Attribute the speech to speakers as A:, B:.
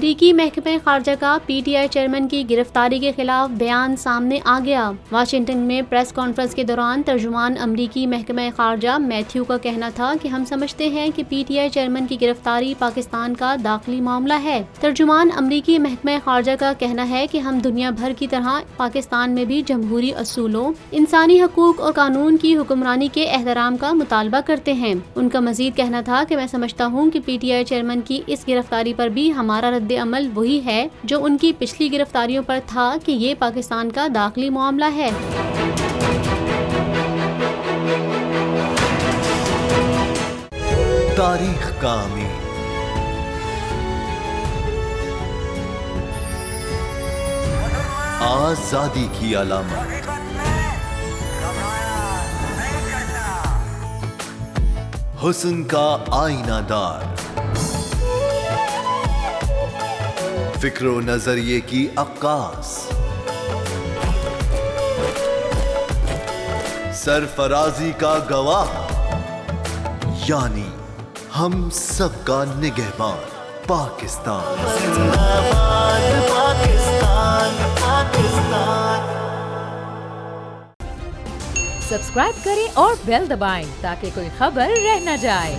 A: अमरीकी महकमे खारजा का PTI चेयरमैन की गिरफ्तारी के खिलाफ बयान सामने आ गया। वाशिंगटन में प्रेस कॉन्फ्रेंस के दौरान तर्जुमान अमरीकी महकमे खारजा मैथ्यू का कहना था कि हम समझते हैं कि PTI चेयरमैन की गिरफ्तारी पाकिस्तान का दाखिली मामला है। तर्जुमान अमरीकी महकमे खारजा का कहना है कि हम दुनिया भर की तरह पाकिस्तान में भी जमहूरी असूलों, इंसानी हकूक और कानून की हुक्मरानी के एहतराम का मुतालबा करते हैं। उनका मजीद कहना था कि मैं समझता हूँ कि PTI चेयरमैन की इस गिरफ्तारी पर भी हमारा रद्द अमल वही है जो उनकी पिछली गिरफ्तारियों पर था कि ये पाकिस्तान का दाखिली मामला है।
B: तारीख का अमीर, आजादी की अलामत, हुस्न का आईनादार, फिक्र व नजरिए की अक्कास, सरफराजी का गवाह, यानी हम सबका निगहबान पाकिस्तान।
C: सब्सक्राइब करें और बेल दबाएं ताकि कोई खबर रह न जाए।